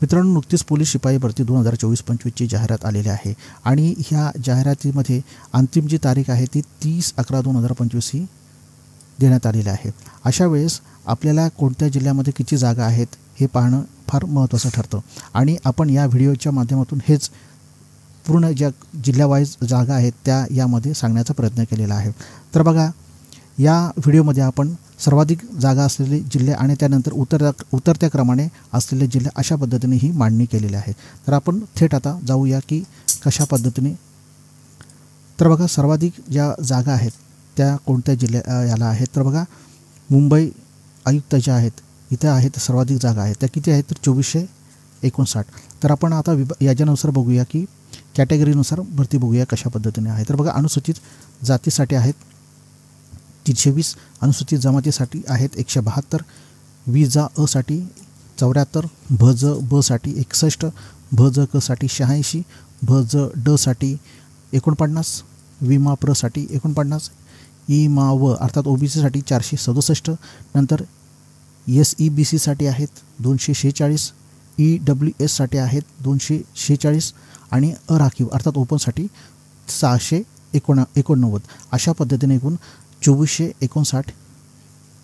मित्रांनो, नुकतीच पोलीस शिपाई भरती 2024-25ची जाहिरात आलेली आहे आणि ह्या जाहिरातीमध्ये अंतिम जी तारीख आहे ती 30/11/2025 ही देण्यात आलेली आहे। अशा वेळेस आपल्याला कोणत्या जिल्ह्यामध्ये किती जागा आहेत हे पाहणं फार महत्त्वाचं ठरतं आणि आपण या व्हिडिओच्या माध्यमातून हेच पूर्ण ज्या जिल्ह्यावाईज जागा आहेत त्या यामध्ये सांगण्याचा प्रयत्न केलेला आहे। तर बघा, या व्हिडिओमध्ये आपण सर्वाधिक जागा असलेले जिल्हे आणि त्यानंतर उतरत्या क्रमाने असलेले जिल्हे अशा पद्धतीने ही मांडणी केलेली आहे। तर आपण थेट आता जाऊया की कशा पद्धतीने। तर बघा, सर्वाधिक ज्या जागा आहेत त्या कोणत्या याला आहेत तर बघा, मुंबई आयुक्त ज्या आहेत इथे आहेत सर्वाधिक जागा आहेत त्या किती आहेत तर 2459। तर आपण आता याच्यानुसार बघूया की कॅटेगरीनुसार भरती बघूया कशा पद्धतीने आहे। तर बघा, अनुसूचित जातीसाठी आहेत 320, अनुसूचित जमातीसाठी आहेत 172, विजा अ साठी 74, भज ब साठी 61, भज क साठी 86, भज ड साठी 49, विमा प्र साठी 49, ई मा व अर्थात ओबीसी साठी 467, नंतर SEBC साठी आहेत 246, EWS साठी आहेत 246 आणि अराखीव अर्थात ओपनसाठी 689। अशा पद्धतीने एकूण 2459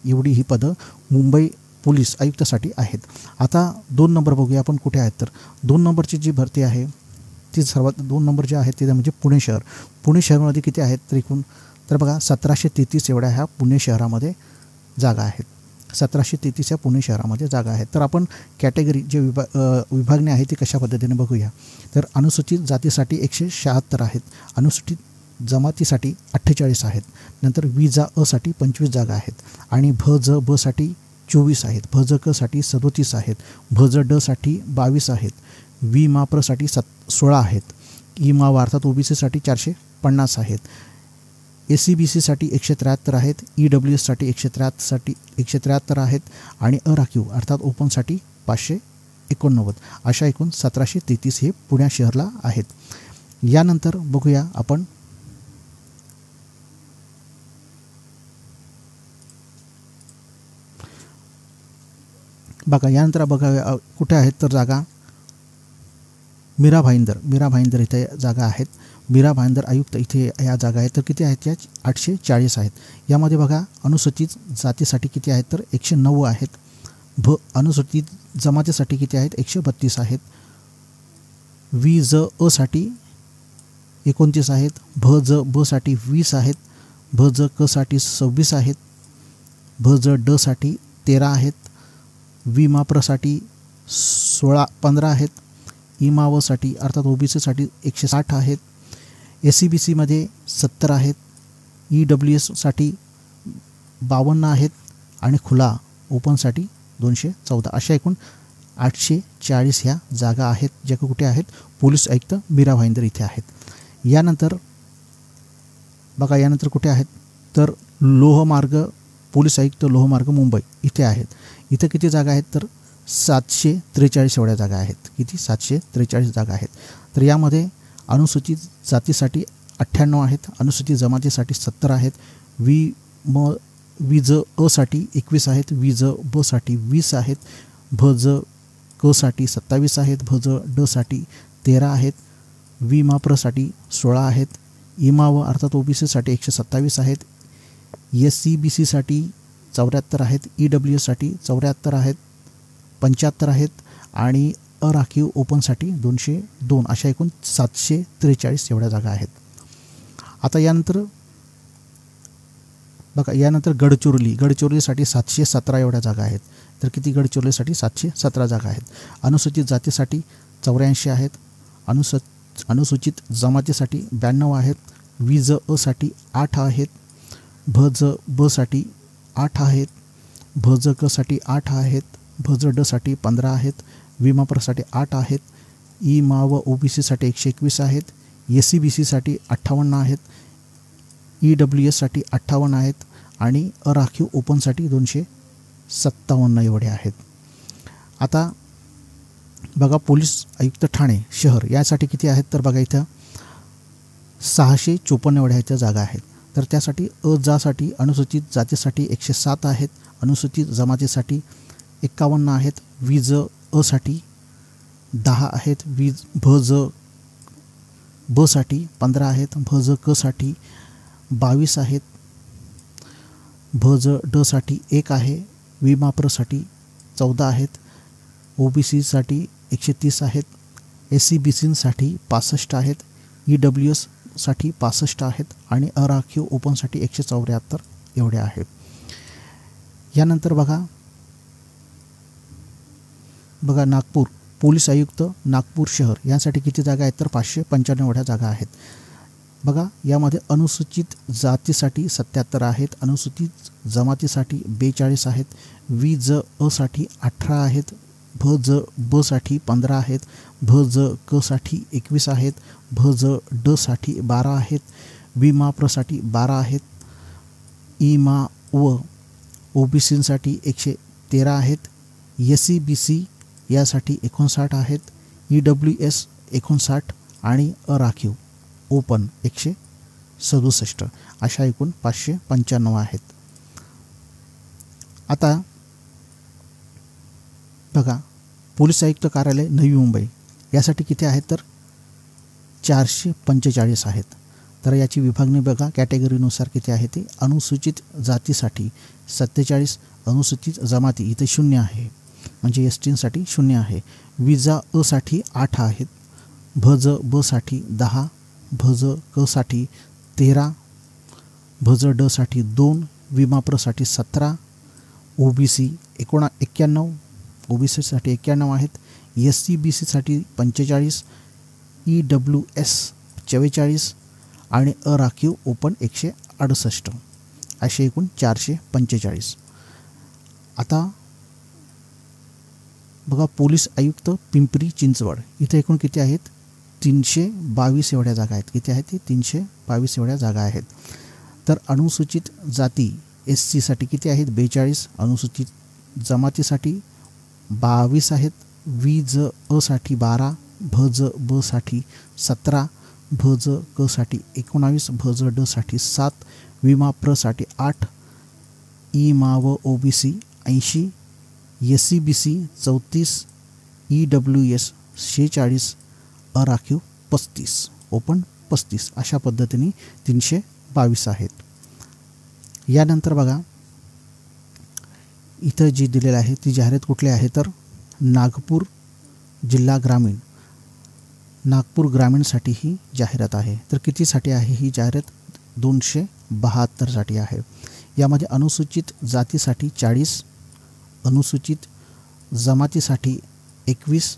एवढी ही पदं मुंबई पोलीस आयुक्तासाठी आहेत। आता 2 नंबर बघूया आपण कुठे आहेत। तर 2 नंबरची जी भरती आहे ती सर्वात 2 नंबर जे आहेत ते म्हणजे पुणे शहर। पुणे शहरामध्ये किती आहेत तर एकूण तर बघा 1733 एवढ्या ह्या पुणे शहरामध्ये जागा आहेत। 1733 या पुणे शहरामध्ये जागा आहेत। तर आपण कॅटेगरी जे विभागणी आहे ती कशा पद्धतीने बघूया। तर अनुसूचित जातीसाठी 176 आहेत, अनुसूचित जमातीसाठी 48 आहेत, नंतर विजा अ साठी 25 जागा आहेत आणि भज ब साठी 24 आहेत, भज क साठी 37 आहेत, भज ड साठी 22 आहेत, विमा प्र साठी 16 आहेत, ई मा व अर्थात ओबीसी साठी 450 आहेत, SEBC साठी 173 आहेत, EWS साठी 173 आहेत आणि अराखीव अर्थात ओपनसाठी 589। अशा एकूण 1733 हे पुणे शहरला आहेत। यानंतर बघूया आपण बघा, यानंतर बघा कुठे आहेत तर जागा मीरा भाईंदर इथे जागा आहेत। मीरा भाईंदर आयुक्त इथे या जागा आहेत। तर किती आहेत या 840 आहेत। यामध्ये बघा, अनुसूचित जातीसाठी किती आहेत तर 109 आहेत, अनुसूचित जमातीसाठी किती आहेत 132 आहेत, विज अ साठी 29 आहेत, भज ब साठी 20 आहेत, भज क साठी 26 आहेत, भज ड साठी 13 आहेत, विमा प्र साठी 15 आहेत, इमाव साठी अर्थात ओबीसी साठी 160 आहेत, SEBC मध्ये 70 आहेत, EWS साठी 52 आहेत आणि खुला ओपनसाठी 214। अशा एकूण 840 ह्या जागा आहेत ज्या कुठे आहेत पोलीस आयुक्त मीरा भाईंदर इथे आहेत। यानंतर बघा, यानंतर कुठे आहेत तर लोहमार्ग पोलीस आयुक्त लोहमार्ग मुंबई इथे आहेत। इथे किती जागा आहेत तर 743 एवढ्या जागा आहेत। किती 743 जागा आहेत। तर यामध्ये अनुसूचित जातीसाठी 98 आहेत, अनुसूचित जमातीसाठी 70 आहेत, विज अ साठी 21 आहेत, विज ब साठी 20 आहेत, भज क साठी 27 आहेत, भज ड साठी 13 आहेत, विमा प्र साठी 16 आहेत, इमा व अर्थात ओबीसी साठी 127 आहेत, SEBC साठी 74 आहेत, EWS साठी 74 आहेत, 75 आहेत आणि अराखीव ओपनसाठी 202। अशा एकूण 743 एवढ्या जागा आहेत। आता यानंतर बघा, यानंतर गडचिरोलीसाठी 717 एवढ्या जागा आहेत। तर किती गडचिरोलीसाठी 717 जागा आहेत। अनुसूचित जातीसाठी 84 आहेत, अनुसूचित जमातीसाठी 92 आहेत, विज अ साठी 8 आहेत, भज ब साठी 8 आहेत, भज क साठी 8 आहेत, भज ड साठी 15 आहेत, विमा प्र साठी 8 आहेत, ई मा व ओबीसी साठी 121 आहेत, SEBC साठी 58 आहेत, EWS साठी 58 आहेत आणि अराखीव ओपनसाठी 257 एवढे आहेत। आता बघा, पोलीस आयुक्त ठाणे शहर यासाठी किती आहेत तर बघा, इथं 654 एवढ्या इथं जागा आहेत। तर त्यासाठी साठी अनुसूचित जातीसाठी 107 आहेत, अनुसूचित जमातीसाठी 51 आहेत, विज अ साठी 10 आहेत भ ज ब साठी, 15 आहेत भ ज क साठी, 22 आहेत भ ज ड साठी, 1 आहे विमाप्रसाठी, 14 आहेत OBC साठी 130 आहेत, SCBCसाठी 65 आहेत, EWS साठी 65 आहेत आणि अराखीव ओपनसाठी 174 एवढे आहेत. यानंतर बघा नागपूर पोलीस आयुक्त नागपूर शहर यासाठी किती जागा आहेत तर 595 एवढ्या जागा आहेत. बघा यामध्ये अनुसूचित जातीसाठी 77 आहेत, अनुसूचित जमातीसाठी 42 आहेत, VJ साठी 18 आहेत, VJ ब साठी 15 आहेत, VJ क साठी 21 आहेत, VJ ड साठी 12 आहेत, विमाप्रसाठी 12 आहेत, इमा व OBCसाठी 113 आहेत, SCBC यासाठी 59 आहेत, EWS 59 आणि अराखीव ओपन 167 अशा एकूण 595 आहेत. आता बघा पोलीस आयुक्त कार्यालय नवी मुंबई यासाठी किती आहेत तर 445 आहेत. तर याची विभागणी बघा कॅटेगरीनुसार किती आहे ते. अनुसूचित जातीसाठी 47, अनुसूचित जमाती इथे 0 आहे म्हणजे STसाठी 0 आहे, विजा अ साठी 8 आहेत, भज ब साठी 10, भज क साठी 13, भज ड साठी 2, विमाप्रसाठी 17, OBC 91, OBCसाठी 91 आहेत, SCBCसाठी 45, EWS 44 आणि अराखीव ओपन 168 असे एकूण 445. आता बघा पोलीस आयुक्त पिंपरी चिंचवड इथे एकूण किती आहेत 322 एवढ्या जागा आहेत. किती आहेत ते 322 एवढ्या जागा आहेत. तर अनुसूचित जाती SC साठी किती आहेत 42, अनुसूचित जमातीसाठी 22 आहेत, VJ अ साठी 12, भज ब साठी 17, भज क साठी 19, भज ड साठी 7, विमाप्र साठी 8, इमा व OBC 80, SCBC 34, EWS 46, अराखीव 35, ओपन 35 अशा पद्धतीने 322 आहेत. यानंतर बघा इथं जी दिलेलं आहे ती जाहिरात कुठली आहे तर नागपूर जिल्हा ग्रामीण, नागपूर ग्रामीणसाठी ही जाहिरात आहे. तर कितीसाठी आहे ही जाहिरात 272 साठी आहे. यामध्ये अनुसूचित जातीसाठी 40, अनुसूचित जमातीसाठी 21,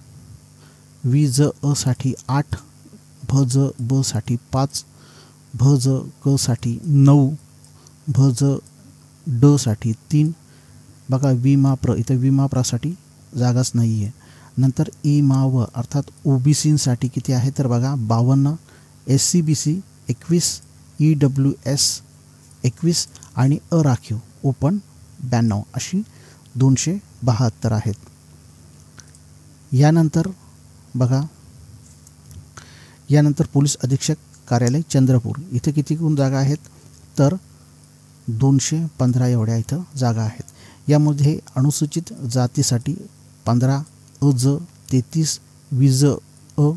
VJ अ साठी 8, भज ब साठी 5, भज क साठी 9, भज ड साठी 3. बघा विमाप्र इथं विमाप्रासाठी जागाच नाही आहे. नंतर इमाव अर्थात OBCसाठी किती आहे तर बघा 52, SCBC 21, EWS 21 आणि अराखीव ओपन 92 अशी 272 आहेत. यानंतर बघा यानंतर पोलीस अधीक्षक कार्यालय चंद्रपूर इथे किती गुण जागा आहेत तर 215 एवढ्या इथं जागा आहेत. यामध्ये अनुसूचित जातीसाठी 15, अज 33, विज अ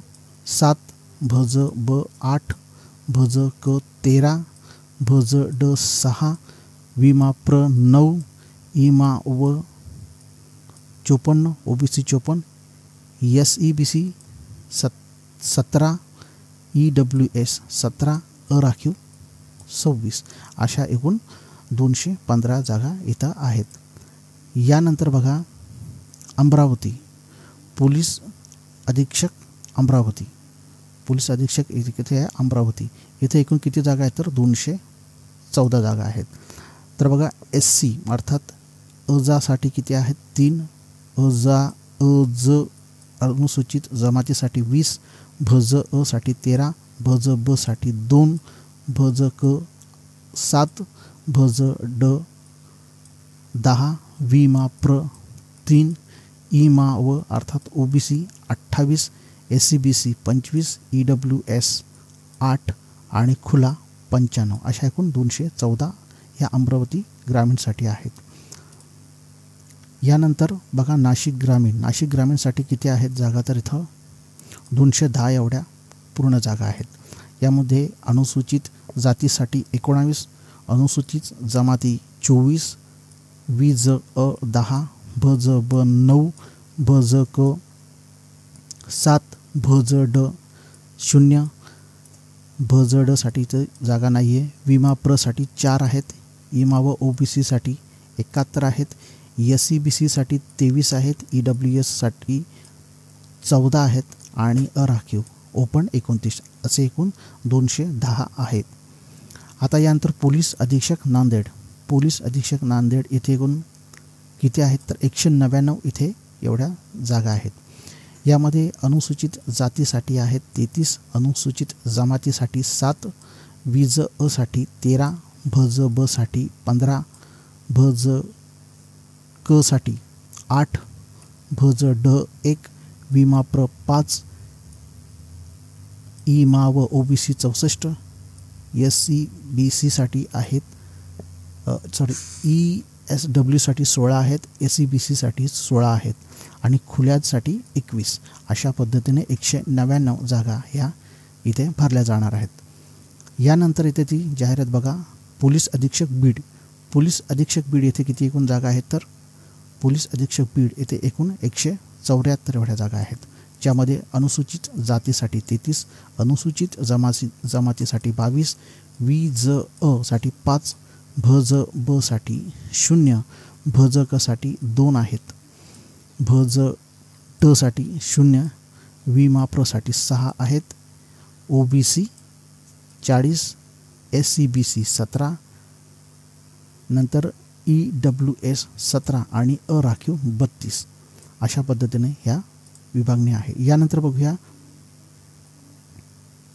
7, भज ब 8, भज क 13, भज ड 6, विमाप्र 9, इमा व 54, OBC 54, SEBC 17, EWS 17, अराखीव 26 अशा एकूण 215 जागा इथं आहेत. यानंतर बघा अमरावती पोलीस अधीक्षक अमरावती, पोलीस अधीक्षक इथे आहे अमरावती. इथे एकूण किती जागा आहेत तर 214 जागा आहेत. तर बघा SC अर्थात अजासाठी किती आहेत 3, अज अनुसूचित जमातीसाठी 20, भज अ साठी 13, भज ब साठी 2, भज क 7, भज ड 10, विमाप्र 3, इमा व अर्थात OBC 28, SCBC 25, EWS 8 आणि खुला 95 अशा एकूण 214 या अमरावती ग्रामीणसाठी आहेत. यानंतर बघा नाशिक ग्रामीणसाठी किती आहेत जागा, तर इथं 210 एवढ्या पूर्ण जागा आहेत। यामध्ये अनुसूचित जातीसाठी 19, अनुसूचित जमाती 24, VJ 10, VJ 9, VJ 7, VJ 0, VJ साठी इथं जागा नाही आहे। विमा प्रसाठी 4 आहेत, इमा व OBC साठी 71 आहेत, SCBC साठी 23 आहेत, EWS साठी 14 आहेत आणि अराखीव ओपन 29, असे एकूण 210 आहेत। आता यानंतर पोलीस अधीक्षक नांदेड इथे एकूण किती आहेत, तर 199 इथे एवढ्या जागा आहेत। यामध्ये अनुसूचित जातीसाठी आहेत 33, अनुसूचित जमातीसाठी 7, VJ साठी 13, VJ B साठी 15, VJ K साठी 8, VJ D 1, विमा प्र 5, इमा व OBC 64, SCBC साठी आहेत ESW साठी 16 आहेत, SCBC साठी 16 आहेत आणि खुल्यासाठी 21, अशा पद्धतीने 199 जागा ह्या इथे भरल्या जाणार आहेत। यानंतर इथे ती जाहिरात बघा, पोलीस अधीक्षक बीड येथे किती एकूण जागा आहेत, तर पोलीस अधीक्षक बीड येथे एकूण 174 एवढ्या जागा आहेत। ज्यामध्ये अनुसूचित जातीसाठी 33, अनुसूचित जमातीसाठी 22, VJ साठी 5, VJ B साठी 0, VJ K साठी 2 आहेत, VJ T साठी 0, विमा प्र साठी 6 आहेत, OBC 40, SCBC 17, नंतर EWS 17 आणि अराखीव 32, अशा पद्धतीने ह्या विभागणी आहे। यानंतर बघूया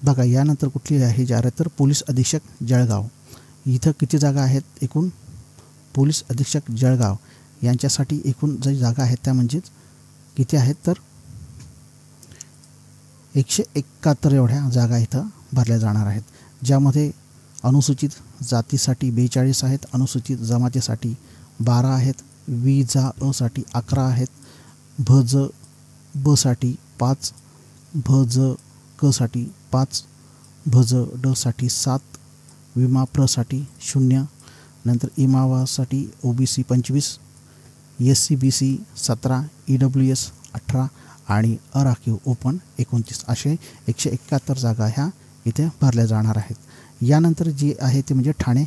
बघा, यानंतर कुठली आहे जाहिरात, तर पोलीस अधीक्षक जळगाव इथं किती जागा आहेत एकूण, पोलीस अधीक्षक जळगाव यांच्यासाठी एकूण जी जागा आहेत त्या म्हणजेच किती आहेत, तर 171 एवढ्या जागा इथं भरल्या जाणार आहेत। ज्यामध्ये अनुसूचित जातीसाठी 42 आहेत, अनुसूचित जमातीसाठी 12 आहेत, VJ साठी 11 आहेत, VJ B साठी 5, VJ K साठी 5, VJ D साठी 7, विमा प्र साठी 0, नंतर इमावासाठी OBC 25, SCBC 17, EWS 18 आणि अराखीव ओपन 29, असे 171 जागा ह्या इथे भरल्या जाणार आहेत। यानंतर जी आहे ते म्हणजे ठाणे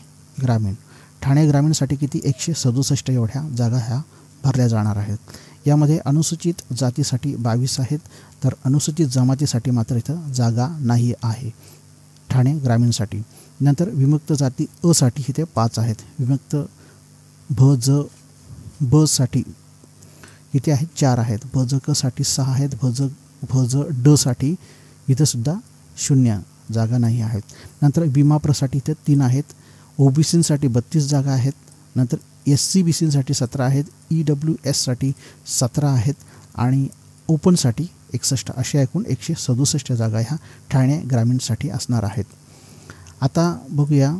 ग्रामीणसाठी किती 167 एवढ्या जागा ह्या भरल्या जाणार आहेत। यामध्ये अनुसूचित जातीसाठी 22 आहेत, तर अनुसूचित जमातीसाठी मात्र इथं जागा नाही आहे ठाणे ग्रामीणसाठी। नंतर विमुक्त जाती अ साठी इथे 5 आहेत, विमुक्त VJ B साठी इथे आहेत 4 आहेत, VJ K साठी 6 आहेत, VJ D साठी इथं सुद्धा 0 जागा नाही आहेत। नंतर विमा प्रसाठी इथे 3 आहेत, OBC साठी 32 जागा आहेत, नंतर SCBC साठी 17 आहेत, EWS साठी 17 आहेत आणि ओपनसाठी 61, अशा एकूण 167 जागा ह्या ठाणे ग्रामीणसाठी असणार आहेत। आता बघूया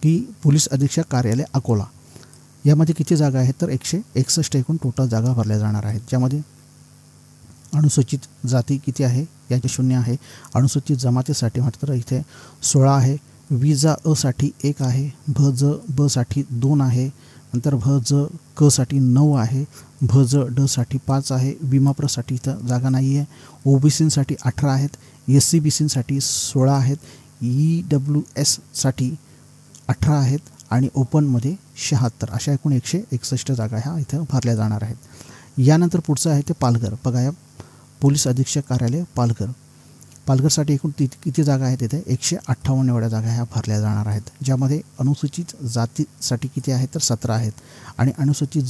की पोलीस अधीक्षक कार्यालय अकोला यामध्ये किती जागा आहेत, तर 161 एकूण टोटल जागा भरल्या जाणार आहेत। ज्यामध्ये अनुसूचित जाती किती आहे, याचे 0 आहे, अनुसूचित जमातीसाठी मात्र इथे 16 आहे, VJ साठी 1 आहे, VJ B साठी 2 आहे, नंतर VJ K साठी 9 आहे, VJ D साठी 5 आहे, विमा प्रसाठी इथं जागा नाही आहे, OBC साठी 18 आहेत, SCBC साठी 16 आहेत, EWS साठी 18 आहेत आणि ओपनमध्ये 76, अशा एकूण 161 जागा ह्या इथं भरल्या जाणार आहेत। यानंतर पुढचं आहे ते पालघर बघा, या पोलीस अधीक्षक कार्यालय पालघरसाठी एकूण किती जागा आहेत, इथे 158 एवढ्या जागा ह्या भरल्या जाणार आहेत। ज्यामध्ये अनुसूचित जातीसाठी किती आहेत, तर 17 आहेत आणि अनुसूचित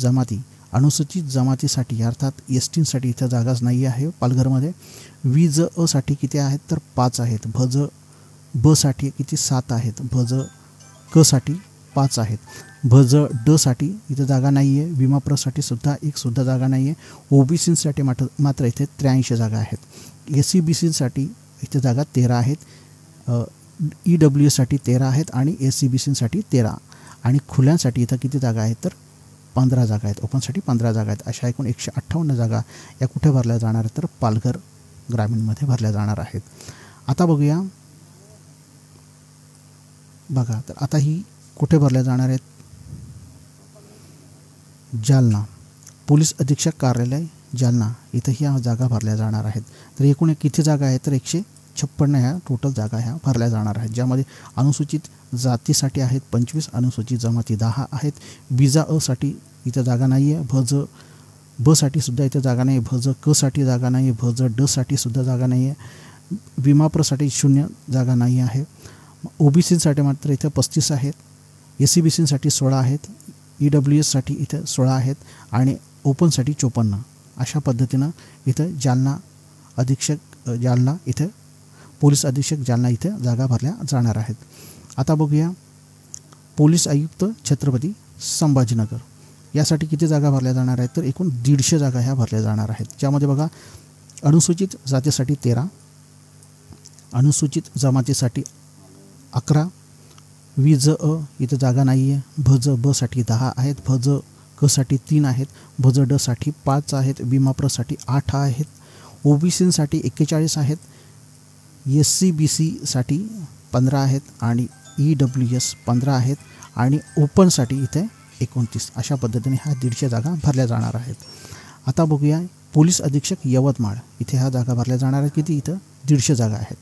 जमातीसाठी अर्थात ST साठी इथं जागाच नाही आहे पालघरमध्ये। VJ साठी किती आहेत, तर 5 आहेत, VJ B साठी किती 7 आहेत, VJ K साठी 5 आहेत, VJ D साठी इथं जागा नाही आहे, विमा प्रसाठी सुद्धा सुद्धा जागा नाही आहे, OBC साठी मात्र इथे 83 जागा आहेत, SCBC साठी इथे जागा 13 आहेत, EWS साठी 13 आहेत आणि SCBC साठी 13 आणि खुल्यांसाठी इथं किती जागा आहेत, तर 15 जागा आहेत, ओपनसाठी 15 जागा आहेत. अशा एकूण 158 जागा या कुठे भरल्या जाणार आहेत तर पालघर ग्रामीणमध्ये भरल्या जाणार आहेत. आता बघूया, बघा तर आता ही कुठे भरल्या जाणार आहेत. जालना पोलीस अधीक्षक कार्यालय जालना इथं ह्या जागा भरल्या जाणार आहेत. तर एकूण किती जागा आहेत तर 156 ह्या टोटल जागा ह्या भरल्या जाणार आहेत, ज्यामध्ये अनुसूचित जातीसाठी आहेत 25, अनुसूचित जमाती 10 आहेत. बीजा अ साठी इथं जागा नाही आहे, भज ब साठी सुद्धा इथं जागा नाही आहे, भज क साठी जागा नाही आहे, भज ड साठी सुद्धा जागा नाही आहे, विमाप्रसाठी 0 जागा नाही आहे. OBCसाठी मात्र इथं 35 आहेत, SCBCसाठी 16 आहेत, EWSसाठी इथं 16 आहेत आणि ओपनसाठी 54. अशा पद्धतीनं इथं जालना इथं पोलीस अधीक्षक जालना इथं जागा भरल्या जाणार आहेत. आता बघूया पोलीस आयुक्त छत्रपती संभाजीनगर यासाठी किती जागा भरल्या जाणार आहेत तर एकूण 150 जागा ह्या भरल्या जाणार आहेत, ज्यामध्ये बघा अनुसूचित जातीसाठी 13, अनुसूचित जमातीसाठी 11, विज अ इथं जागा नाही आहे, भज ब साठी 10 आहेत, भज क साठी 3 आहेत, भज ड साठी 5 आहेत, विमाप्रसाठी 8 आहेत, OBCसाठी 41 आहेत, SCBCसाठी 15 आहेत आणि EWS 15 आहेत आणि ओपनसाठी इथे 29. अशा पद्धतीने ह्या 150 जागा भरल्या जाणार आहेत. आता बघूया पोलीस अधीक्षक यवतमाळ इथे ह्या जागा भरल्या जाणार आहेत. किती इथं 150 जागा आहेत.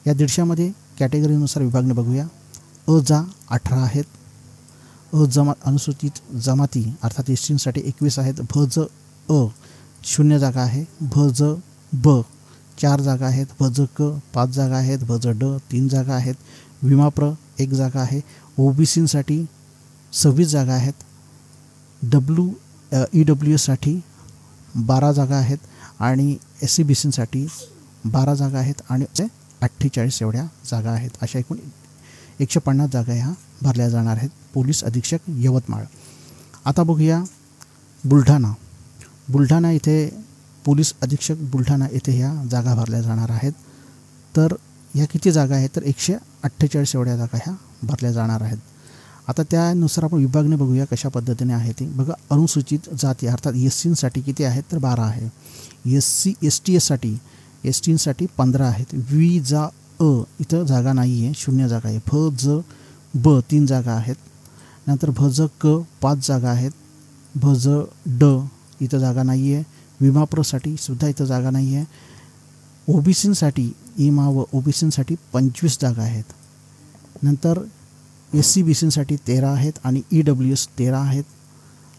या 150मध्ये कॅटेगरीनुसार विभागणी बघूया. अ जा 18 आहेत, अनुसूचित जमाती अर्थात SCसाठी 21 आहेत, भज अ 0 जागा आहे, भज ब 4 जागा आहेत, भज क 5 जागा आहेत, भज ड 3 जागा आहेत, विमाप्र 1 जागा आहे, OBCसाठी 26 जागा आहेत, EWSसाठी 12 जागा आहेत आणि SCBCसाठी 12 जागा आहेत आणि 48 एवढ्या जागा आहेत. अशा एकूण 150 जागा ह्या भरल्या जाणार आहेत. पोलीस अधीक्षक यवतमाळ. आता बघूया बुलढाणा इथे पोलीस अधीक्षक बुलढाणा येथे ह्या जागा भरल्या जाणार आहेत. तर ह्या किती जागा आहेत तर 148 एवढ्या जागा ह्या भरल्या जाणार आहेत. आता त्यानुसार आपण विभागणी बघूया कशा पद्धतीने आहे ती. बघा अनुसूचित जाती अर्थात SCसाठी किती आहेत तर 12 आहे, STसाठी 15 आहेत, विजा अ इथं जागा नाही आहे, 0 जागा आहे, भज ब 3 जागा आहेत, नंतर भज क 5 जागा आहेत, भज ड इथं जागा नाही आहे, विमाप्रसाठी सुद्धा इथं जागा नाही आहे, OBCसाठी इमा व OBCसाठी 25 जागा आहेत, नंतर SCBCसाठी 13 आहेत आणि EWS 13 आहेत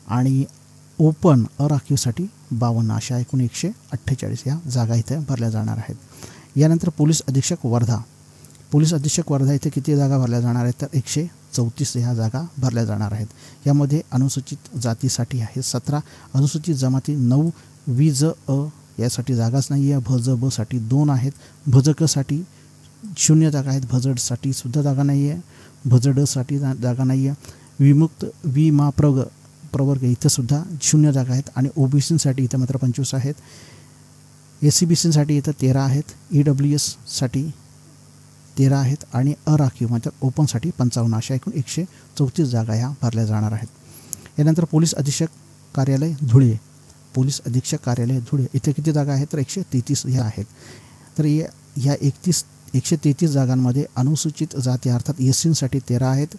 आणि ओपन अराखीवसाठी 52. अशा एकूण 148 या जागा इथे भरल्या जाणार आहेत. यानंतर पोलीस अधीक्षक वर्धा इथे किती जागा भरल्या जाणार आहेत तर 134 ह्या जागा भरल्या जाणार आहेत. यामध्ये अनुसूचित जातीसाठी आहे 17, अनुसूचित जमाती 9, विज अ यासाठी जागाच नाही आहे, भज ब साठी 2 आहेत, भज क साठी 0 जागा आहेत, भज ड साठी सुद्धा जागा नाही आहे, भज ड साठी जागा नाही आहे, विमुक्त विमा प्रवर्ग इथं सुद्धा 0 जागा आहेत आणि OBCसाठी इथं मात्र 25 आहेत, SCBCसाठी इथं 13 आहेत, EWSसाठी 13 आहेत आणि अराखीव म्हणजे ओपनसाठी 55. अशा एकूण 134 जागा ह्या भरल्या जाणार आहेत. यानंतर पोलीस अधीक्षक कार्यालय धुळे इथे किती जागा आहेत तर 133 ह्या आहेत. तर ह्या 133 जागांमध्ये अनुसूचित जाती अर्थात SCसाठी 13 आहेत,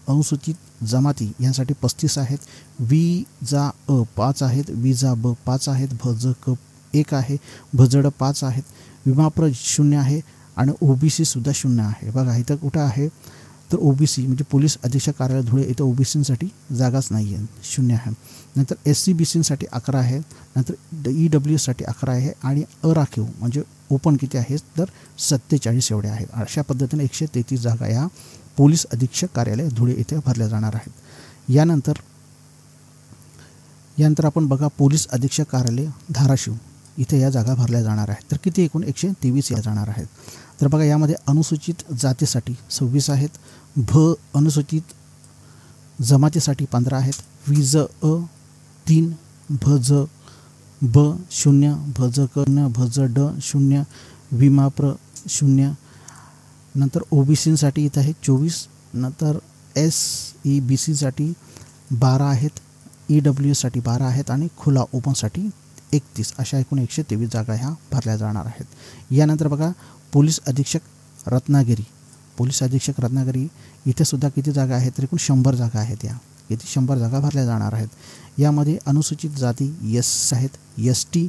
अनुसूचित जमाती यांसाठी 35 आहेत, विजा अ 5 आहेत, विजा ब 5 आहेत, भज क 1 आहे, भजड 5 आहेत, विमाप्र 0 आहे आणि OBC सुद्धा 0 आहे. बघा इथं कुठं आहे तर OBC म्हणजे पोलीस अधीक्षक कार्यालय धुळे इथं OBCसाठी जागाच नाही आहे, 0 आहे. नंतर SCBCसाठी 11 आहे, नंतर EWSसाठी 11 आहे आणि अराखीव म्हणजे ओपन किती आहे तर 47 एवढे आहेत. अशा पद्धतीने 133 जागा या पोलीस अधीक्षक कार्यालय धुळे इथे भरल्या जाणार आहेत. यानंतर आपण बघा पोलीस अधीक्षक कार्यालय धाराशिव इथे या जागा भरल्या जाणार आहेत. तर किती एकूण 123 या जाणार आहेत. तर बघा यामध्ये अनुसूचित जातीसाठी 26 आहेत, अनुसूचित जमातीसाठी 15 आहेत, विज अ 3, भज ब 0, भज क 0, भज ड 0, विमाप्र 0, नंतर OBCसाठी इथं आहे 24, नंतर SEBCसाठी 12 आहेत, EWSसाठी 12 आहेत आणि खुला ओपनसाठी 31 अशा एकूण 123 जागा ह्या भरल्या जाणार आहेत। यानंतर बघा पोलीस अधीक्षक रत्नागिरी इथे सुद्धा किती जागा आहेत तर एकूण 100 जागा आहेत। या किती 100 जागा भरल्या जाणार आहेत। यामध्ये अनुसूचित जाती S आहेत, ST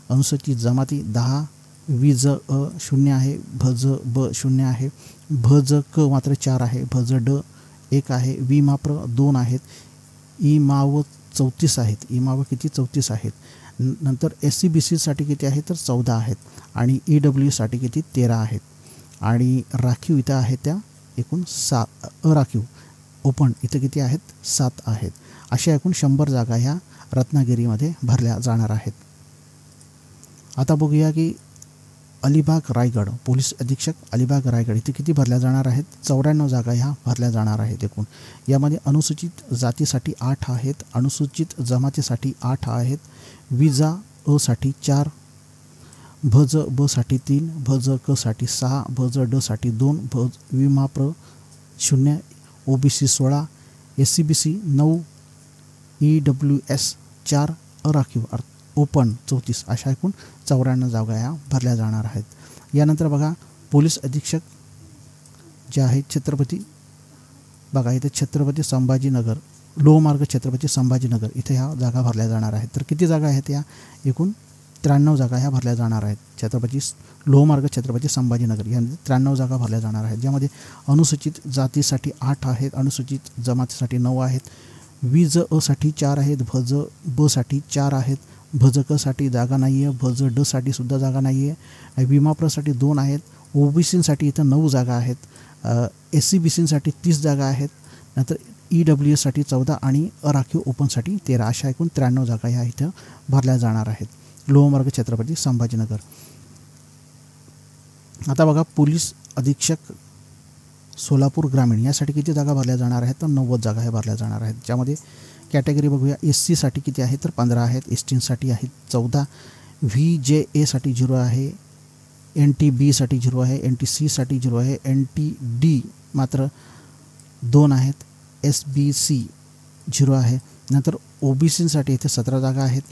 अनुसूचित जमाती 10, VJ अ 0 आहे, VJ ब 0 आहे, VJ क मात्र 4 आहे, VJ ड 1 आहे, विमाप्र 2 आहेत, इमाव 34 आहेत, इमाव किती 34 आहेत। नंतर SC-BC साठी किती आहे तर 14 आहेत आणि EWसाठी किती 13 आहेत आणि राखीव इथं आहेत त्या एकूण 7, अराखीव ओपन इथं किती आहेत 7 आहेत। अशा एकूण 100 जागा ह्या रत्नागिरीमध्ये भरल्या जाणार आहेत। आता बघूया की अलिबाग रायगड पोलीस अधीक्षक अलिबाग रायगड इथे किती भरल्या जाणार आहेत 94 जागा ह्या भरल्या जाणार आहेत एकूण। यामध्ये अनुसूचित जातीसाठी 8 आहेत, अनुसूचित जमातीसाठी 8 आहेत, VJ अ साठी 4, VJ ब साठी 3, VJ क साठी 6, VJ ड साठी 2, विमाप्र 0, OBC 16, SC-BC 9, EWS 4, अराखीव ओपन 34 अशा एकूण 94 जागा ह्या भरल्या जाणार आहेत। यानंतर बघा पोलीस अधीक्षक जे आहेत छत्रपती बघा इथे छत्रपती संभाजीनगर लोहमार्ग छत्रपती संभाजीनगर इथे ह्या जागा भरल्या जाणार आहेत। तर किती जागा आहेत या एकूण 93 जागा ह्या भरल्या जाणार आहेत। लोहमार्ग छत्रपती संभाजीनगर या 93 जागा भरल्या जाणार आहेत, ज्यामध्ये अनुसूचित जातीसाठी 8 आहेत, अनुसूचित जमातीसाठी 9 आहेत, VJ अ साठी 4 आहेत, VJ ब साठी 4 आहेत, VJ क साठी जागा नाही आहे, VJ ड साठी सुद्धा जागा नाही आहे, विमाप्रसाठी 2 आहेत, OBCसाठी इथं 9 जागा आहेत, SC-BCसाठी 30 जागा आहेत, नंतर EWSसाठी 14 आणि अराखीव ओपनसाठी 13 अशा एकूण 93 जागा ह्या इथं भरल्या जाणार आहेत लोहमार्ग छत्रपती संभाजीनगर। आता बघा पोलीस अधीक्षक सोलापूर ग्रामीण यासाठी किती जागा भरल्या जाणार आहेत तर 90 जागा ह्या भरल्या जाणार आहेत, ज्यामध्ये कॅटेगरी बघूया SC-साठी किती आहे तर 15 आहेत, ST-साठी आहेत 14, VJA-साठी 0 आहे, NTB-साठी 0 आहे, NTC-साठी 0 आहे, NTD मात्र 2 आहेत, SBC 0 आहे, नंतर OBC-साठी इथे 17 जागा आहेत,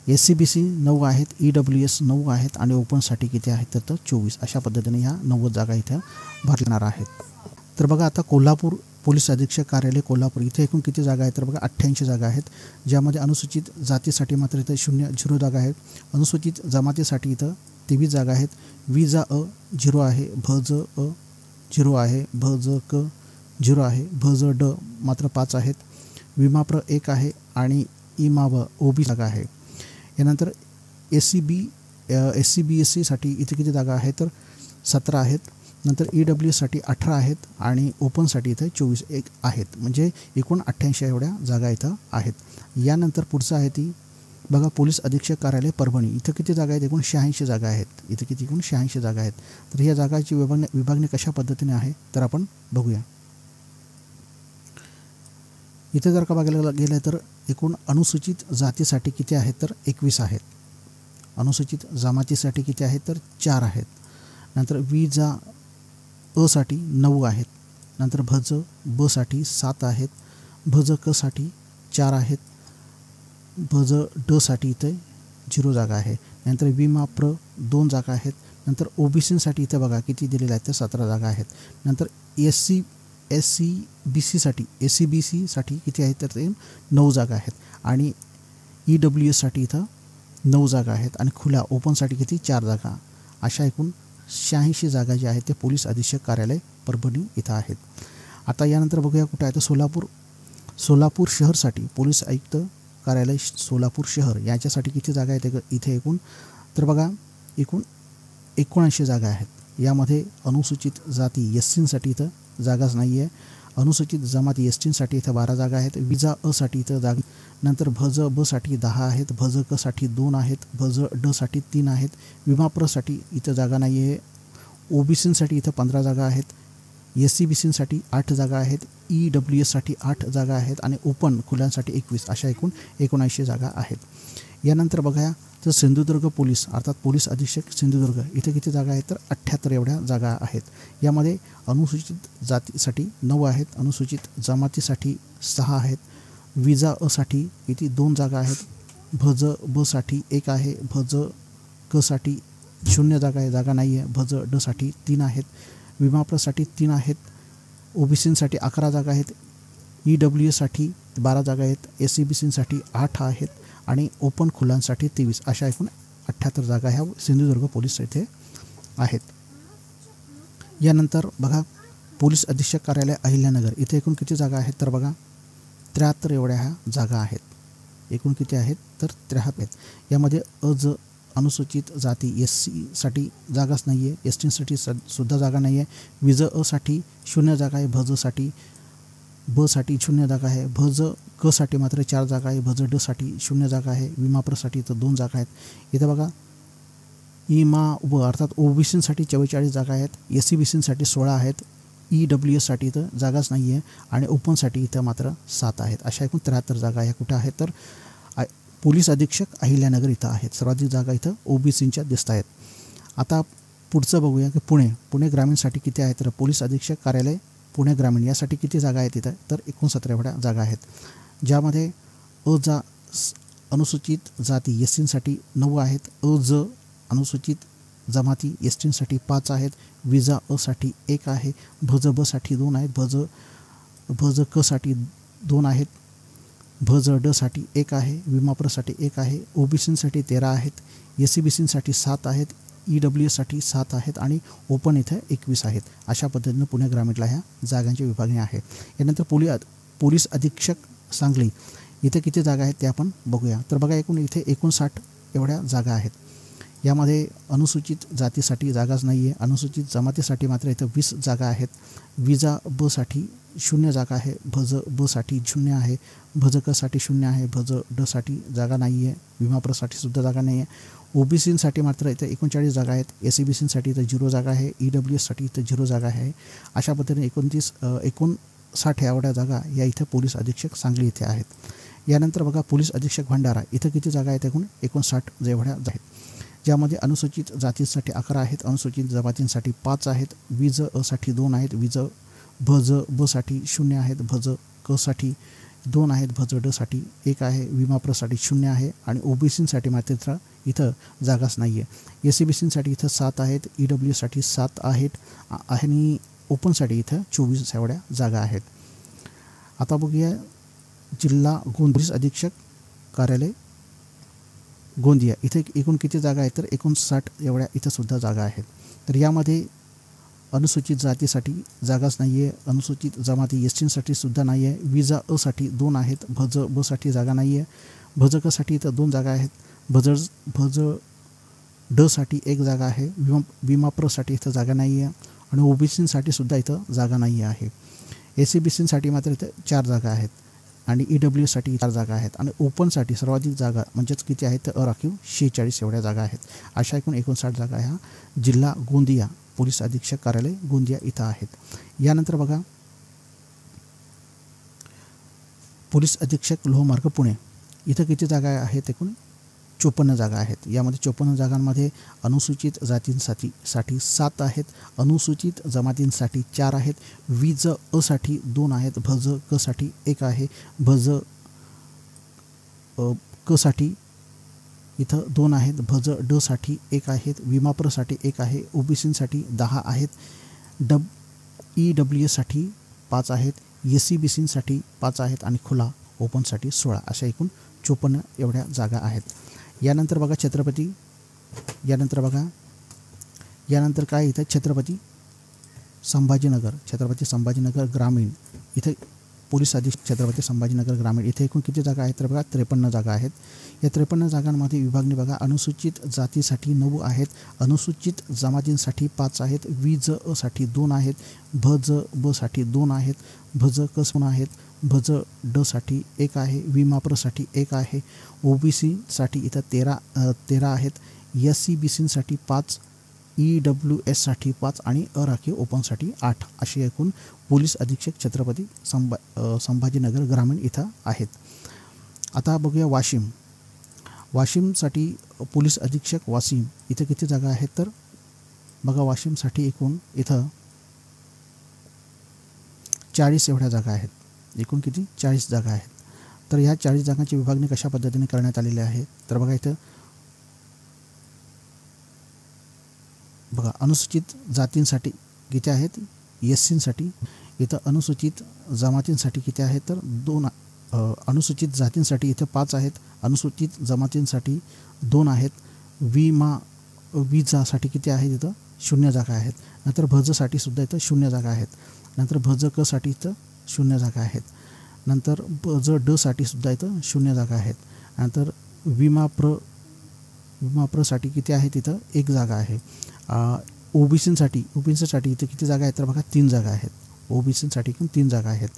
SC-BC 9 आहेत, EWS 9 आहेत आणि ओपनसाठी किती आहेत तर 24 अशा पद्धतीने ह्या 90 जागा इथं भरणार आहेत। तर बघा आता कोल्हापूर पोलीस अधीक्षक कार्यालय कोल्हापूर इथे एकूण किती जागा आहेत तर बघा 88 जागा आहेत, ज्यामध्ये अनुसूचित जातीसाठी मात्र इथं 0 जागा आहेत, अनुसूचित जमातीसाठी इथं 23 जागा आहेत, VJ अ 0 आहे, VJ अ 0 आहे, VJ क 0 आहे, VJ ड मात्र 5 आहेत, विमाप्र 1 आहे आणि इमाव OB जागा आहे। यानंतर SC-BSC-साठी इथे किती जागा आहेत तर 17 आहेत, नंतर EWSसाठी 18 आहेत आणि ओपनसाठी इथं 24 आहेत, म्हणजे एकूण 88 एवढ्या जागा इथं आहेत। यानंतर पुढचं आहे ती बघा पोलीस अधीक्षक कार्यालय परभणी इथं किती जागा आहेत एकूण 86 जागा आहेत, इथं किती एकूण 86 जागा आहेत। तर ह्या जागाची विभागणी कशा पद्धतीने आहे तर आपण बघूया। इथे जर का बघायला गेलं तर एकूण अनुसूचित जातीसाठी किती आहेत तर 21 आहेत, अनुसूचित जमातीसाठी किती आहेत तर 4 आहेत, नंतर VJ अ साठी 9 आहेत, नंतर VJ ब साठी 7 आहेत, VJ क साठी 4 आहेत, VJ ड साठी इथे 0 जागा आहे, नंतर विमाप्र 2 जागा आहेत, नंतर OBC-साठी इथे बघा किती दिलेले आहेत तर 17 जागा आहेत, नंतर SC-BC-साठी किती आहेत तर 9 जागा आहेत आणि EWS-साठी इथं 9 जागा आहेत आणि खुल्या ओपनसाठी किती 4 जागा अशा एकूण 86 जागा ज्या आहेत ते पोलीस अधीक्षक कार्यालय परभणी इथं आहेत। आता यानंतर बघूया कुठे आहे तर सोलापूर शहरसाठी पोलीस आयुक्त कार्यालय सोलापूर शहर याच्यासाठी किती जागा आहेत इथे एकूण तर बघा एकूण 79 जागा आहेत, यामध्ये अनुसूचित जाती SC-साठी इथं जागाच नाही आहे, अनुसूचित जमाती ST-साठी इथं 12 जागा आहेत, VJ अ साठी इथं जागा, नंतर VJ ब साठी 10 आहेत, VJ क साठी 2 आहेत, VJ ड साठी 3 आहेत, विमाप्रसाठी इथं जागा नाही आहे, OBC-साठी इथं 15 जागा आहेत, SC-BC-साठी 8 जागा आहेत, EWS-साठी 8 जागा आहेत आणि ओपन खुल्यांसाठी 21 अशा एकूण 79 जागा आहेत। यानंतर बघा तर सिंधुदुर्ग पोलीस अर्थात पोलीस अधीक्षक सिंधुदुर्ग इथे किती जागा आहेत तर 78 एवढ्या जागा आहेत, यामध्ये अनुसूचित जातीसाठी 9 आहेत, अनुसूचित जमातीसाठी 6 आहेत, विजा असाठी किती 2 जागा आहेत, भज बसाठी 1 आहे, भज कसाठी 0 जागा आहे, जागा नाही आहे, भज डसाठी 3 आहेत, विमाप्रसाठी 3 आहेत, ओबीसीसाठी 11 जागा आहेत, EWS साठी 12 जागा आहेत, SCBCसाठी 8 आहेत आणि ओपन खुल्लांसाठी 23 अशा एकूण 78 जागा ह्या सिंधुदुर्ग पोलीस येथे आहेत. यानंतर बघा पोलीस अधीक्षक कार्यालय अहिल्यानगर इथे एकूण किती जागा आहेत तर बघा 73 एवढ्या ह्या जागा आहेत. एकूण किती आहेत तर 73 आहेत. यामध्ये अज अनुसूचित जाती SC साठी जागाच नाही आहे, ST सुद्धा जागा नाही आहे, विज असाठी 0 जागा आहे, भजसाठी बसाठी 0 जागा आहे, भज कसाठी मात्र 4 जागा आहे, भज डसाठी 0 जागा आहे, विमाप्रसाठी तर 2 जागा आहेत. इथे बघा इमा व अर्थात ओबीसीसाठी 44 जागा आहेत, SCBCसाठी 16 आहेत, EWSसाठी तर जागाच नाही आहे आणि ओपनसाठी इथं मात्र 7 आहेत. अशा एकूण 73 जागा ह्या कुठे आहेत तर पोलीस अधीक्षक अहिल्यानगर इथं आहेत. सर्वाधिक जागा इथं ओबीसींच्या दिसत आहेत. आता पुढचं बघूया की पुणे ग्रामीणसाठी किती आहेत तर पोलीस अधीक्षक कार्यालय पुणे ग्रामीण यासाठी किती जागा आहेत इथं तर 69 एवढ्या जागा आहेत. ज्यामध्ये अनुसूचित जाती SCसाठी 9 आहेत, अज अनुसूचित जमाती STसाठी 5 आहेत, विजा असाठी 1 आहे, भज बसाठी 2 आहेत, भज कसाठी 2 आहेत, भज डसाठी 1 आहे, विमाप्रसाठी 1 आहे, ओबीसीसाठी 13 आहेत, SCBCसाठी 7 आहेत, EWSसाठी 7 आहेत आणि ओपन इथे 21 आहेत. अशा पद्धतीनं पुणे ग्रामीणला ह्या जागांची विभागणी आहे. यानंतर पोलीस अधीक्षक सांगली इथे किती जागा आहेत ते आपण बघूया. तर बघा एकूण इथे 59 एवढ्या जागा आहेत. यामध्ये अनुसूचित जातीसाठी जागाच नाही आहे, अनुसूचित जमातीसाठी मात्र इथं 20 जागा आहेत, विजा बसाठी 0 जागा आहे, भज बसाठी 0 आहे, भज कसाठी 0 आहे, भज डसाठी जागा नाही आहे, विमाप्रसाठी सुद्धा जागा नाही आहे, ओबीसीसाठी मात्र इथं 39 जागा आहेत, SCBCसाठी इथं 0 जागा आहे, EWSसाठी इथं 0 जागा आहे. अशा पद्धतीने 59 एवढ्या जागा या इथं पोलीस अधीक्षक सांगली इथे आहेत. यानंतर बघा पोलीस अधीक्षक भंडारा इथं किती जागा आहेत एकूण 59 एवढ्या आहेत. ज्यामध्ये अनुसूचित जातींसाठी 11 आहेत, अनुसूचित जमातींसाठी 5 आहेत, विज असाठी 2 आहेत, भज बसाठी 0 आहेत, भज कसाठी 2 आहेत, भज डसाठी 1 आहे, विमाप्रसाठी 0 आहे आणि ओबीसीसाठी मात्र इथं जागाच नाही आहे. SCBCसाठी इथं 7 आहेत, EWSसाठी 7 आहेत आणि ओपनसाठी इथं 24 एवढ्या जागा आहेत. आता बघूया जिल्हा पोलीस अधीक्षक कार्यालय गोंदिया इथे एकूण किती जागा आहेत तर 59 एवढ्या इथं सुद्धा जागा आहेत. तर यामध्ये अनुसूचित जातीसाठी जागाच नाही आहे, अनुसूचित जमाती STसाठी सुद्धा नाही आहे, विजा असाठी 2 आहेत, भज बसाठी जागा नाही आहे, भज कसाठी इथं 2 जागा आहेत, भज डसाठी 1 जागा आहे, विमाप्रसाठी इथं जागा नाही आहे आणि ओबीसीसाठी सुद्धा इथं जागा नाही आहे. SCBCसाठी मात्र इथं 4 जागा आहेत आणि EWSसाठी 4 जागा आहेत आणि ओपनसाठी सर्वाधिक जागा म्हणजेच किती आहेत तर अराखीव 46 एवढ्या जागा आहेत. अशा एकूण 59 जागा ह्या जिल्हा गोंदिया पोलीस अधीक्षक कार्यालय गोंदिया इथं आहेत. यानंतर बघा पोलीस अधीक्षक लोहमार्ग पुणे इथं किती जागा आहेत एकूण 54 जागा आहेत. यामध्ये 54 जागांमध्ये अनुसूचित जातींसाठी 7 आहेत, अनुसूचित जमातींसाठी 4 आहेत, विज असाठी 2 आहेत, भज कसाठी 1 आहे, भज कसाठी इथं 2 आहेत, भज डसाठी 1 आहेत, विमाप्रसाठी 1 आहे, ओबीसीसाठी 10 आहेत, EWSसाठी 5 आहेत, SCBCसाठी 5 आहेत आणि खुला ओपनसाठी 16 अशा एकूण 54 एवढ्या जागा आहेत. यानंतर बघा यानंतर काय इथं छत्रपती संभाजीनगर ग्रामीण इथे पोलीस अधीक्षक छत्रपती संभाजीनगर ग्रामीण इथे एकूण किती जागा आहेत तर बघा 53 जागा आहेत. या 53 जागांमध्ये विभागणी बघा अनुसूचित जातीसाठी 9 आहेत, अनुसूचित जमातींसाठी 5 आहेत, विज असाठी 2 आहेत, भज बसाठी 2 आहेत, भज कस आहेत, भज डसाठी 1 आहे, विमाप्रसाठी 1 आहे, ओबीसीसाठी इथं 13 आहेत, SCBCसाठी 5, EWSसाठी 5 आणि अराखीव ओपनसाठी 8 अशी एकूण पोलीस अधीक्षक छत्रपती संभाजीनगर ग्रामीण इथं आहेत. आता बघूया वाशिमसाठी पोलीस अधीक्षक वाशिम इथं किती जागा आहेत तर बघा वाशिमसाठी एकूण इथं 40 एवढ्या जागा आहेत. एकूण किती 40 जागा आहेत. तर ह्या 40 जागांची विभागणी कशा पद्धतीने करण्यात आलेली आहे तर बघा इथं बघा अनुसूचित जातींसाठी किती आहेत एससीसाठी, इथं अनुसूचित जमातींसाठी किती आहेत तर 2 अनुसूचित जातींसाठी इथं 5 आहेत, अनुसूचित जमातींसाठी 2 आहेत, विजासाठी किती आहेत इथं 0 जागा आहेत, नंतर भजसाठी सुद्धा इथं 0 जागा आहेत, नंतर भज क साठी इथं 0 जागा आहेत, नंतर भज ड साठी सुद्धा इथं 0 जागा आहेत, नंतर विमाप्रसाठी किती आहेत इथं 1 जागा आहे, ओबीसीसाठी इथं किती जागा आहेत तर बघा 3 जागा आहेत, ओबीसीसाठी पण 3 जागा आहेत,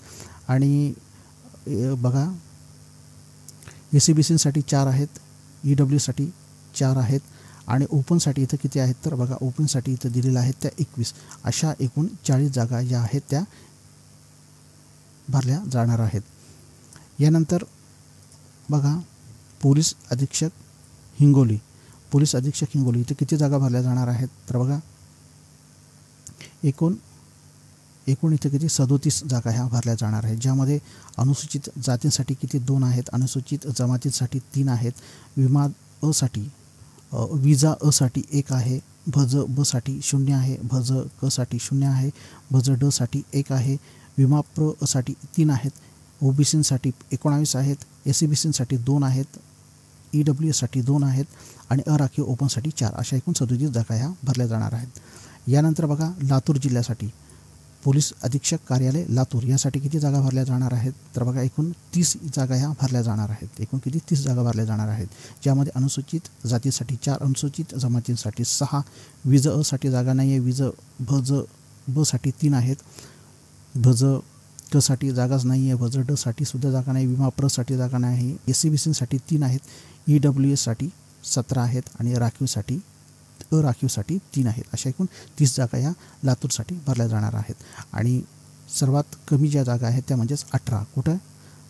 आणि बघा एसीबीसीसाठी 4 आहेत, ईडब्ल्यूसाठी 4 आहेत, आणि ओपनसाठी इथं किती आहेत तर बघा ओपनसाठी इथं दिलेलं आहे त्या 21, अशा एकूण 40 जागा ज्या आहेत त्या भरल्या जाणार आहेत. यानंतर बघा पोलीस अधीक्षक हिंगोली इथं किती जागा भरल्या जाणार आहेत तर बघा एकूण इथं किती 37 जागा ह्या भरल्या जाणार आहेत, ज्यामध्ये अनुसूचित जातींसाठी किती 2 आहेत, अनुसूचित जमातींसाठी 3 आहेत, विजा अ साठी 1 आहे, भज ब साठी 0 आहे, भज क साठी 0 आहे, भज ड साठी 1 आहे, विमाप्र साठी 3 आहेत, ओबीसीसाठी 19 आहेत, एसीबीसीसाठी 2 आहेत, ईडब्ल्यूसाठी 2 आहेत, आणि अराखीव ओपनसाठी 4, अशा एकूण 37 जागा ह्या भरल्या जाणार आहेत. यानंतर बघा लातूर जिल्ह्यासाठी पोलीस अधीक्षक कार्यालय लातूर यासाठी किती जागा भरल्या जाणार आहेत तर बघा एकूण 30 जागा ह्या भरल्या जाणार आहेत, एकूण किती 30 जागा भरल्या जाणार आहेत, ज्यामध्ये अनुसूचित जातीसाठी 4, अनुसूचित जमातींसाठी 6, विज अ साठी जागा नाही आहे, भज ब साठी 3 आहेत, भज क साठी जागाच नाही आहे, भज ड साठी सुद्धा जागा नाही, विमाप्र साठी जागा नाही, एसीबीसीसाठी 3 आहेत, ईडब्ल्यूएससाठी 17 आहेत, आणि अराखीवसाठी 3 आहेत, अशा एकूण 30 जागा या लातूरसाठी भरल्या जाणार आहेत. आणि सर्वात कमी ज्या जागा आहेत त्या म्हणजेच 18 कुठं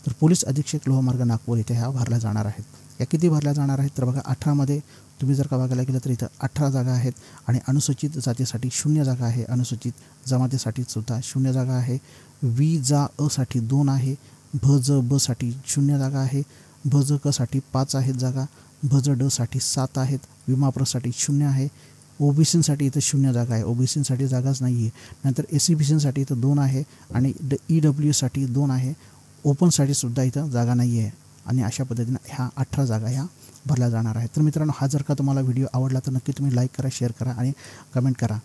तर पोलीस अधीक्षक लोहमार्ग नागपूर इथे ह्या भरल्या जाणार आहेत. या किती भरल्या जाणार आहेत तर बघा 18मध्ये तुम्ही जर का बघायला गेलं तर इथं 18 जागा आहेत, आणि अनुसूचित जातीसाठी 0 जागा आहे, अनुसूचित जमातीसाठी सुद्धा 0 जागा आहे, विजा अ साठी 2 आहे, भज ब साठी 0 जागा आहे, भज क साठी 5 आहेत जागा, भज ड साठी 7 आहेत, विमाप्रसाठी 0 आहे, ओबीसीसाठी इथं 0 जागा आहे, ओबीसीसाठी जागाच नाही आहे, नंतर एसीबीसीसाठी इथं 2 आहे, आणि ईडब्ल्यूसाठी 2 आहे, ओपनसाठी सुद्धा इथं जागा नाही आहे, आणि अशा पद्धतीनं ह्या 18 जागा ह्या भरल्या जाणार आहेत. तर मित्रांनो, हा जर का तुम्हाला व्हिडिओ आवडला तर नक्की तुम्ही लाईक करा, शेअर करा आणि कमेंट करा.